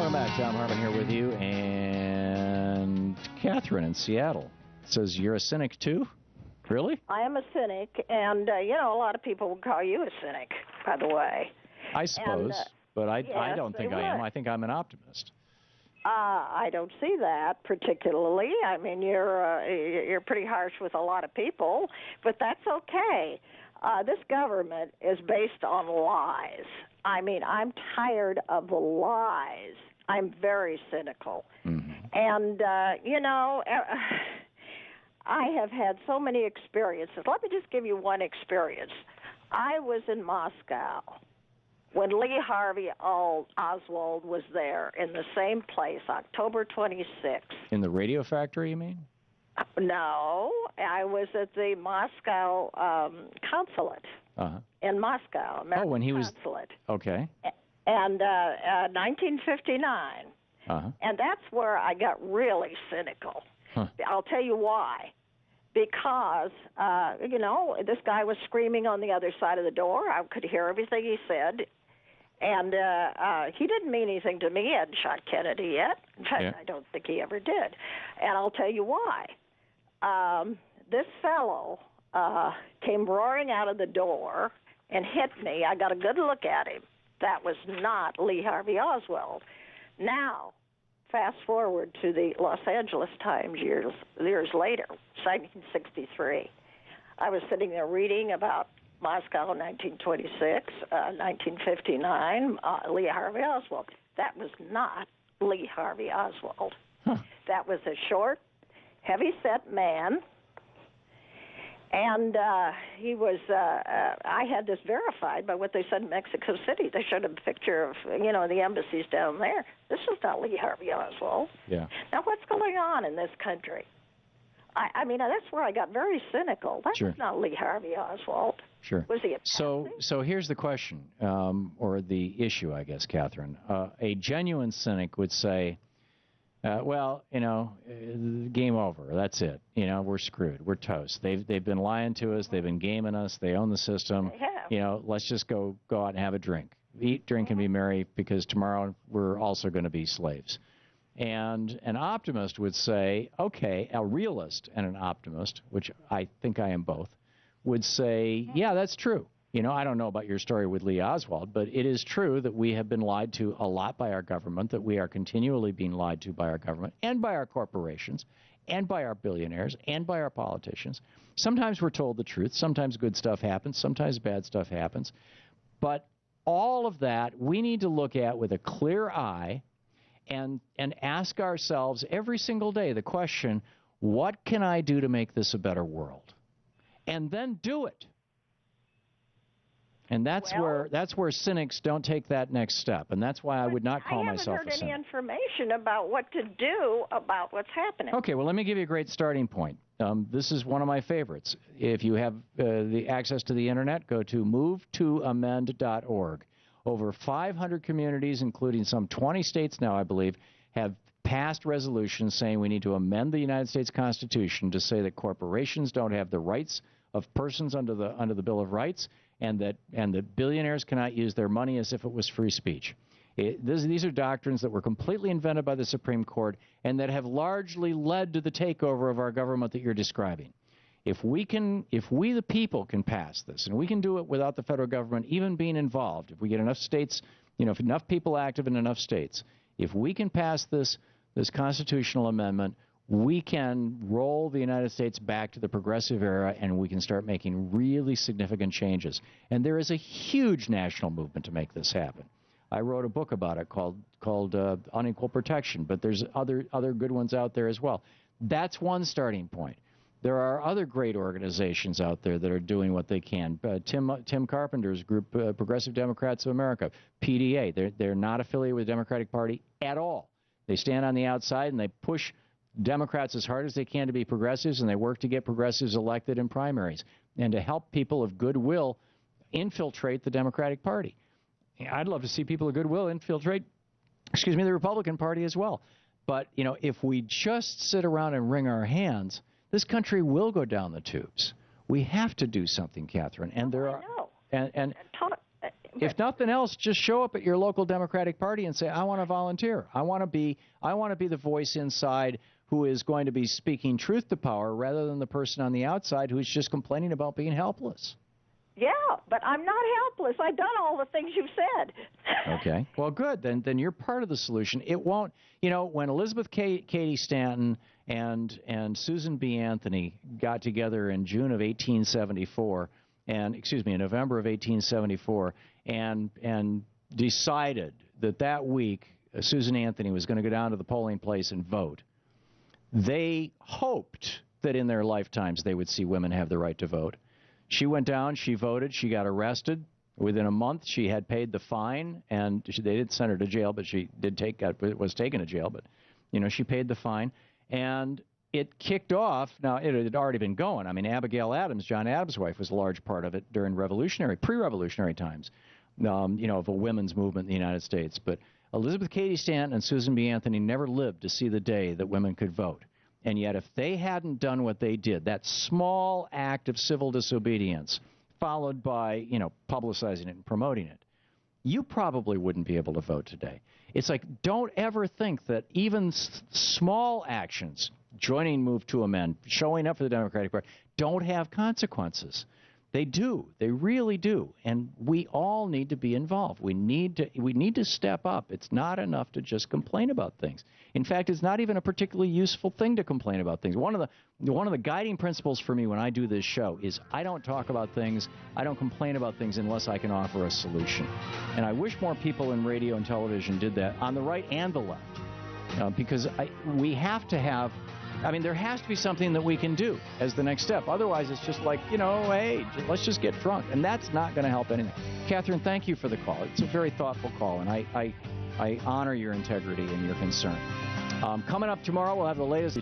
Welcome back. Thom Hartmann here with you. And Catherine in Seattle says, you're a cynic too? Really? I am a cynic, and, a lot of people will call you a cynic, by the way. I suppose, but I don't think I am. I think I'm an optimist. I don't see that particularly. I mean, you're pretty harsh with a lot of people, but that's okay. This government is based on lies. I mean, I'm tired of the lies. I'm very cynical. Mm-hmm. And, I have had so many experiences. Let me just give you one experience. I was in Moscow when Lee Harvey Oswald was there in the same place, October 26th. In the radio factory, you mean? No, I was at the Moscow consulate in Moscow, American when he consulate. Okay. And 1959. And that's where I got really cynical. Huh. I'll tell you why. Because, this guy was screaming on the other side of the door. I could hear everything he said. And he didn't mean anything to me. He hadn't shot Kennedy yet. In fact, I don't think he ever did. And I'll tell you why. This fellow came roaring out of the door and hit me. I got a good look at him. That was not Lee Harvey Oswald. Now, fast forward to the Los Angeles Times years later, 1963. I was sitting there reading about Moscow, 1926, 1959, Lee Harvey Oswald. That was not Lee Harvey Oswald. Huh. That was a short, heavy-set man, and he was, I had this verified by what they said in Mexico City. They showed a picture of, the embassies down there. This was not Lee Harvey Oswald. Yeah. Now, what's going on in this country? I mean, that's where I got very cynical. That was not Lee Harvey Oswald. Sure. Was he a So here's the question, or the issue, I guess, Catherine. A genuine cynic would say, game over. That's it. We're screwed. We're toast. They've been lying to us. They've been gaming us. They own the system. They have. Let's just go out and have a drink. Eat, drink, and be merry, because tomorrow we're also going to be slaves. And an optimist would say, okay, a realist and an optimist, which I think I am both, would say, yeah, that's true. I don't know about your story with Lee Oswald, but it is true that we have been lied to a lot by our government, that we are continually being lied to by our government and by our corporations and by our billionaires and by our politicians. Sometimes we're told the truth. Sometimes good stuff happens. Sometimes bad stuff happens. But all of that we need to look at with a clear eye and ask ourselves every single day the question, what can I do to make this a better world? And then do it. And that's where cynics don't take that next step, and that's why I would not call myself a cynic. I haven't heard any information about what to do about what's happening. Okay, well, let me give you a great starting point. This is one of my favorites. If you have the access to the Internet, go to movetoamend.org. Over 500 communities, including some 20 states now, I believe, have passed resolutions saying we need to amend the United States Constitution to say that corporations don't have the rights of persons under the Bill of Rights, and that billionaires cannot use their money as if it was free speech. These are doctrines that were completely invented by the Supreme Court and that have largely led to the takeover of our government that you're describing. If we the people can pass this, and we can do it without the federal government even being involved, if we get enough states, if enough people active in enough states, if we can pass this constitutional amendment, we can roll the United States back to the progressive era, and we can start making really significant changes. And there is a huge national movement to make this happen. I wrote a book about it called Unequal Protection, but there's other good ones out there as well. That's one starting point. There are other great organizations out there that are doing what they can. Tim Carpenter's group, Progressive Democrats of America, PDA, they're not affiliated with the Democratic Party at all. They stand on the outside and they push Democrats as hard as they can to be progressives, and they work to get progressives elected in primaries and to help people of goodwill infiltrate the Democratic Party. I'd love to see people of goodwill infiltrate, the Republican Party as well. But, if we just sit around and wring our hands, this country will go down the tubes. We have to do something, Catherine. And there are. I know. And If nothing else, just show up at your local Democratic Party and say, I want to volunteer. I want to be the voice inside who is going to be speaking truth to power rather than the person on the outside who's just complaining about being helpless. Yeah, but I'm not helpless. I've done all the things you said. Okay. Well, good. Then you're part of the solution. It won't, when Elizabeth Cady Stanton and Susan B. Anthony got together in June of 1874, in November of 1874, and decided that week Susan Anthony was going to go down to the polling place and vote, they hoped that in their lifetimes they would see women have the right to vote. She went down, she voted, she got arrested. Within a month, she had paid the fine, and they didn't send her to jail, but she was taken to jail. But, she paid the fine, and it kicked off. Now, it had already been going. I mean, Abigail Adams, John Adams' wife, was a large part of it during pre-revolutionary times, of a women's movement in the United States. But Elizabeth Cady Stanton and Susan B. Anthony never lived to see the day that women could vote. And yet, if they hadn't done what they did, that small act of civil disobedience, followed by, publicizing it and promoting it, you probably wouldn't be able to vote today. It's like, don't ever think that even small actions, joining Move to Amend, showing up for the Democratic Party, don't have consequences. They do. They really do. And we all need to be involved. We need to step up. It's not enough to just complain about things. In fact, it's not even a particularly useful thing to complain about things. One of the guiding principles for me when I do this show is I don't talk about things, I don't complain about things unless I can offer a solution. And I wish more people in radio and television did that on the right and the left. Because we have to have, there has to be something that we can do as the next step. Otherwise, it's just like, hey, let's just get drunk. And that's not going to help anything. Catherine, thank you for the call. It's a very thoughtful call, and I honor your integrity and your concern. Coming up tomorrow, we'll have the latest.